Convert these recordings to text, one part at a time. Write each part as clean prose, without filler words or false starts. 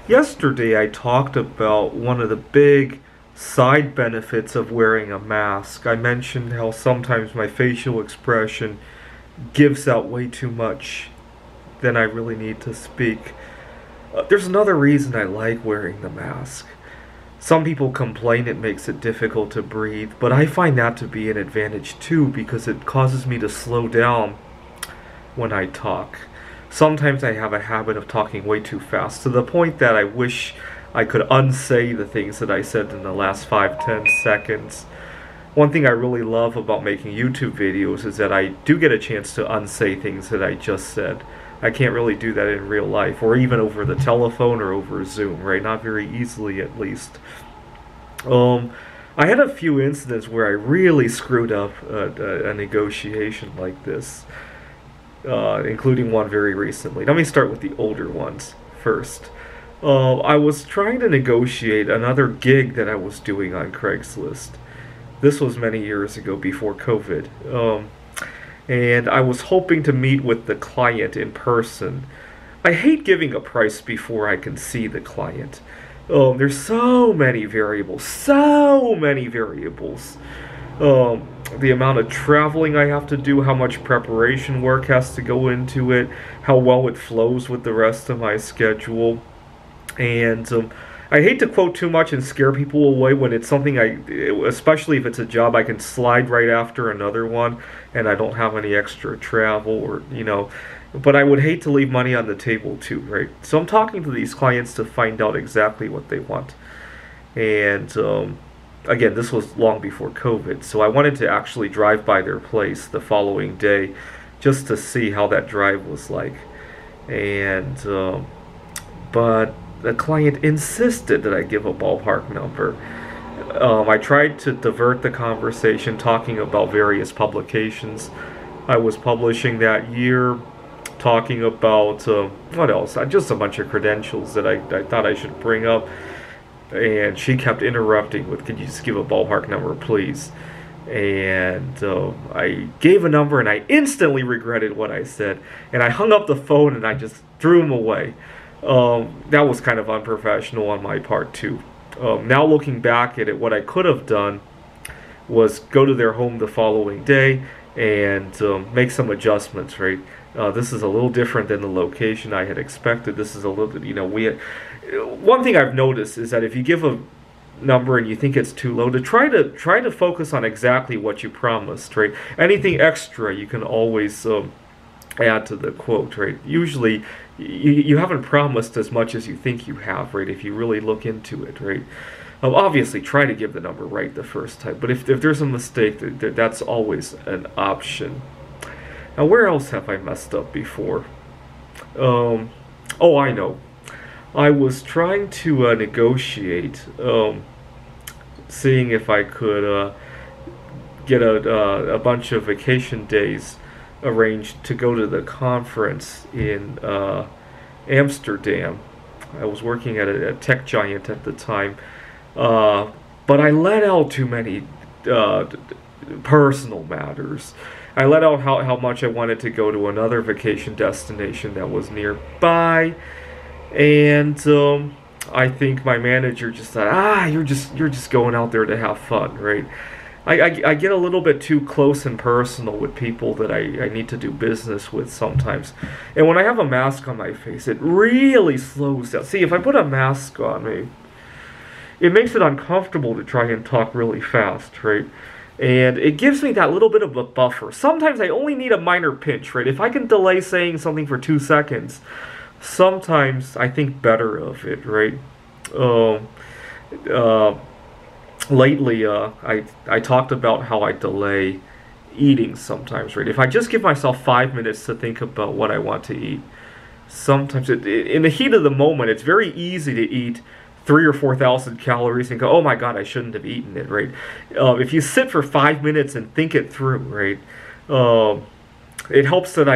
Yesterday, I talked about one of the big side benefits of wearing a mask. I mentioned how sometimes my facial expression gives out way too much than I really need to speak. There's another reason I like wearing the mask. Some people complain it makes it difficult to breathe, but I find that to be an advantage too because it causes me to slow down when I talk. Sometimes I have a habit of talking way too fast to the point that I wish I could unsay the things that I said in the last 5, 10 seconds. One thing I really love about making YouTube videos is that I do get a chance to unsay things that I just said. I can't really do that in real life, or even over the telephone or over Zoom, right? Not very easily, at least. I had a few incidents where I really screwed up a negotiation like this, including one very recently. Let me start with the older ones first. I was trying to negotiate another gig that I was doing on Craigslist. This was many years ago before COVID. And I was hoping to meet with the client in person. I hate giving a price before I can see the client. There's so many variables, so many variables. The amount of traveling I have to do, how much preparation work has to go into it, how well it flows with the rest of my schedule. And I hate to quote too much and scare people away when it's something especially if it's a job I can slide right after another one and I don't have any extra travel or. But I would hate to leave money on the table too, right? So I'm talking to these clients to find out exactly what they want. And again, this was long before COVID, so I wanted to actually drive by their place the following day just to see how that drive was like. And but the client insisted that I give a ballpark number. I tried to divert the conversation talking about various publications I was publishing that year, talking about what else? Just a bunch of credentials that I thought I should bring up. And she kept interrupting with, "Could you just give a ballpark number, please?" And I gave a number and I instantly regretted what I said. And I hung up the phone and I just threw him away. That was kind of unprofessional on my part too. Now looking back at it, what I could have done was go to their home the following day and make some adjustments, right? This is a little different than the location I had expected. This is a little, one thing I've noticed is that if you give a number and you think it's too low, to try to focus on exactly what you promised, right? Anything extra you can always add to the quote, right? Usually you haven't promised as much as you think you have, right? If you really look into it, right? Obviously, try to give the number right the first time, but if there's a mistake, that's always an option. Now, where else have I messed up before? Oh, I know. I was trying to negotiate, seeing if I could get a bunch of vacation days arranged to go to the conference in Amsterdam. I was working at a tech giant at the time, but I let out too many personal matters. I let out how much I wanted to go to another vacation destination that was nearby, and I think my manager just thought, you're just going out there to have fun, right? I get a little bit too close and personal with people that I need to do business with sometimes. And when I have a mask on my face, it really slows down. See, if I put a mask on me, it makes it uncomfortable to try and talk really fast, right? And it gives me that little bit of a buffer. Sometimes I only need a minor pinch, right? If I can delay saying something for 2 seconds, sometimes I think better of it, right? Lately, I talked about how I delay eating sometimes, right? If I just give myself 5 minutes to think about what I want to eat, sometimes in the heat of the moment, it's very easy to eat 3 or 4,000 calories and go, "Oh my God, I shouldn't have eaten it," right? If you sit for 5 minutes and think it through, right? It helps that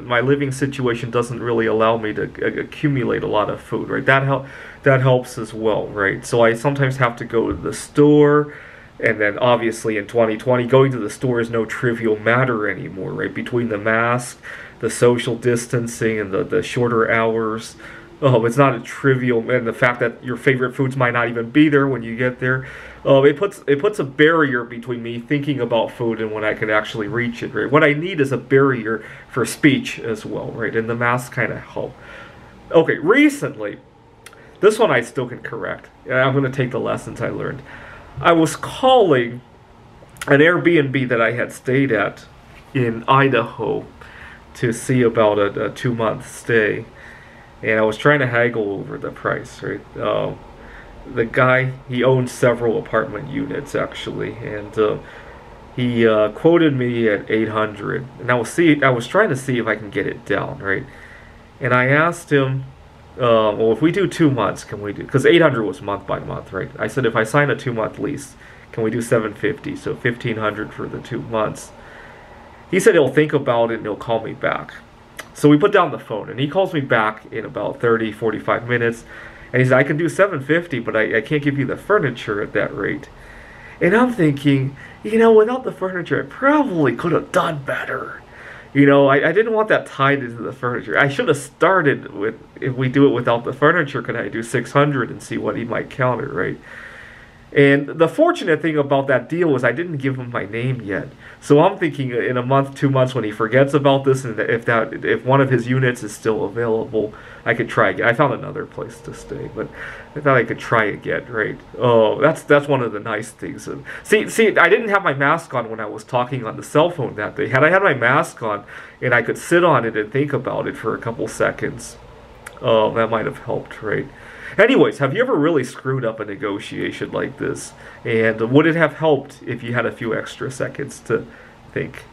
my living situation doesn't really allow me to accumulate a lot of food, right? That helps as well, right? So I sometimes have to go to the store, and then obviously in 2020, going to the store is no trivial matter anymore, right? Between the mask, the social distancing, and the shorter hours, It's not a trivial, and the fact that your favorite foods might not even be there when you get there. It puts a barrier between me thinking about food and when I can actually reach it. Right. What I need is a barrier for speech as well. Right. And the masks kind of help. Okay. Recently, this one I still can correct. And I'm going to take the lessons I learned. I was calling an Airbnb that I had stayed at in Idaho to see about a 2 month stay, and I was trying to haggle over the price. Right, the guy, he owns several apartment units actually, and he quoted me at 800, and I was trying to see if I can get it down. Right, and I asked him, well, if we do 2 months, can we do? Because 800 was month by month, right? I said if I sign a 2 month lease, can we do 750? So 1500 for the 2 months. He said he'll think about it and he'll call me back. So we put down the phone, and he calls me back in about 30-45 minutes, and he said, I can do 750, but I can't give you the furniture at that rate. And I'm thinking, without the furniture, I probably could have done better. I didn't want that tied into the furniture. I should have started with, if we do it without the furniture, could I do 600 and see what he might counter, right? And the fortunate thing about that deal was I didn't give him my name yet. So I'm thinking in a month, 2 months, when he forgets about this, and if one of his units is still available, I could try again. I found another place to stay, but I thought I could try again, right? Oh, that's one of the nice things. See, I didn't have my mask on when I was talking on the cell phone that day. Had I had my mask on and I could sit on it and think about it for a couple seconds, that might have helped, right? Anyways, have you ever really screwed up a negotiation like this? And would it have helped if you had a few extra seconds to think?